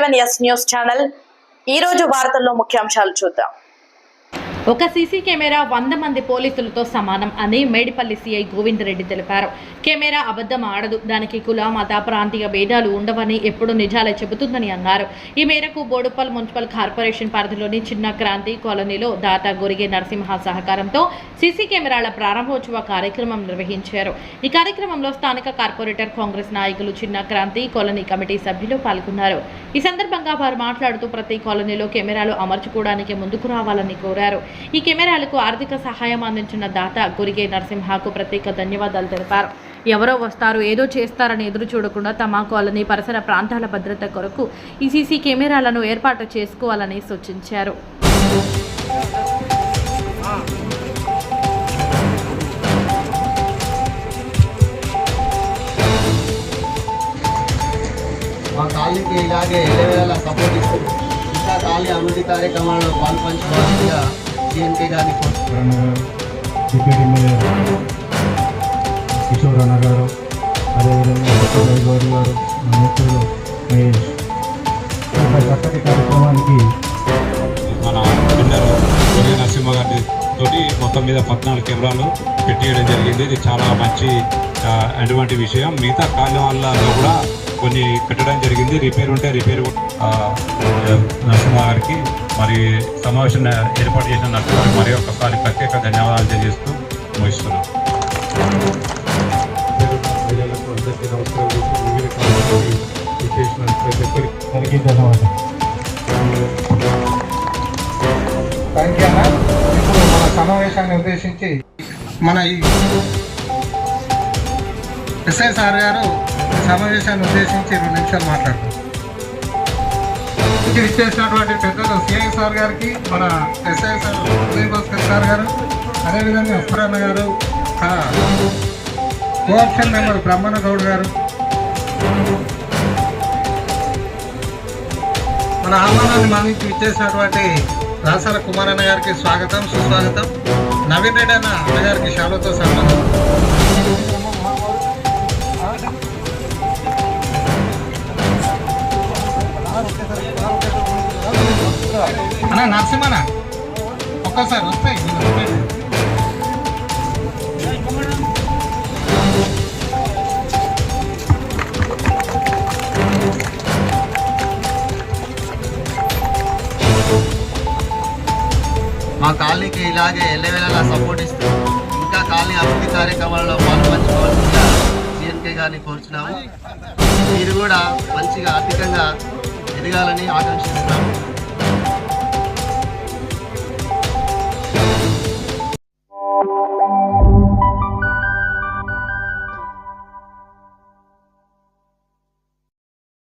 7S news channel ఈ రోజు వార్తల్లో ముఖ్యాంశాలు చూద్దాం. ఒక సీసీ కెమెరా 100 మంది పోలీసులతో సమానం అని మేడిపల్లి సీఐ గోవిందరెడ్డి తెలిపారు. కెమెరా అబద్ధం ఆడదు, దానికి కుల మత ప్రాంతీయ భేదాలు ఉండవని ఎప్పుడు నిజాలే చెబుతుందని అన్నారు. ఈ మేరకు బోడుప్పల్ మున్సిపల్ కార్పొరేషన్ పరిధిలోని చిన్న క్రాంతి కాలనీలో దాత గొరిగే నరసింహ సహకారంతో సీసీ కెమెరాల ప్రారంభోత్సవ కార్యక్రమం నిర్వహించారు. ఈ కార్యక్రమంలో స్థానిక కార్పొరేటర్ కాంగ్రెస్ నాయకులు చిన్న క్రాంతి కాలనీ కమిటీ సభ్యులు పాల్గొన్నారు. ఈ సందర్భంగా వారు మాట్లాడుతూ ప్రతి కాలనీలో కెమెరాలు అమర్చుకోవడానికి ముందుకు రావాలని కోరారు. ఈ కెమెరాలకు ఆర్థిక సహాయం అందించిన దాత గొరిగే నరసింహకు ప్రత్యేక ధన్యవాదాలు తెలిపారు. ఎవరో వస్తారు ఏదో చేస్తారని ఎదురు చూడకుండా తమ కాలనీ పరిసర ప్రాంతాల భద్రత కొరకు ఈ సీసీ కెమెరాలను ఏర్పాటు చేసుకోవాలని సూచించారు. మా కాలనీకి ఇలాగే ఎల్లవేళ సపోర్ట్ ఇస్తుంది. ఇంకా కాలనీ అభివృద్ధి కార్యక్రమాల్లో పాల్పంచుకోవాల్సిందిగా సిఎన్కే గారిని డిప్యూటీ మేయర్ కిషోర్ అన్న గారు, అదేవిధంగా గౌరీ గారు, మిత్రులు మహేష్, చక్కటి కార్యక్రమానికి మన పిల్లలు గొరిగే నరసింహ గారి తోటి మొత్తం మీద 14 కెమెరాలు పెట్టేయడం జరిగింది. ఇది చాలా మంచి అటువంటి విషయం. మిగతా కాలనీలలో కూడా కొన్ని పెట్టడం జరిగింది. రిపేర్ ఉంటే రిపేర్ నరసింహ గారికి మరి సమావేశం ఏర్పాటు చేసిన నరసింహ గారికి మరి ఒక్కసారి ప్రత్యేక ధన్యవాదాలు తెలియజేస్తూ ముగిస్తున్నాం. థ్యాంక్ యూ అన్న. ఇప్పుడు మన సమావేశాన్ని ఉద్దేశించి మన ఈ ఎస్ఐ సార్ గారు సమావేశాన్ని ఉద్దేశించి 2 నిమిషాలు మాట్లాడతారు. ఇది ఇచ్చేసినటువంటి పెద్దలు సిఐ సార్ గారికి, మన SI sir Uday Bhaskar sir గారు, అదేవిధంగా అఫ్రాన్ గారు, కోఆప్షన్ మెంబర్ బ్రహ్మణ గౌడ్ గారు, మన ఆహ్వానాన్ని మన్నించి ఇచ్చేసినటువంటి రాసాల కుమారన్న గారికి స్వాగతం, సుస్వాగతం. నవీన్ రెడ్డి అన్న గారికి శాలతో సన్మానం. అన్న నరసింహన ఒక్కసారి వస్తాయి. మా కాలనీకి ఇలాగే ఎల్లవేళలా సపోర్ట్ ఇస్తూ ఇంకా కాలనీ అభివృద్ధి కార్యక్రమాల్లో పాల్పంచుకోవాల్సిందిగా సిఎన్కే గారిని కోరుచున్నాము. మీరు కూడా మంచిగా ఆర్థికంగా ఎదగాలని ఆకాంక్షిస్తున్నాము.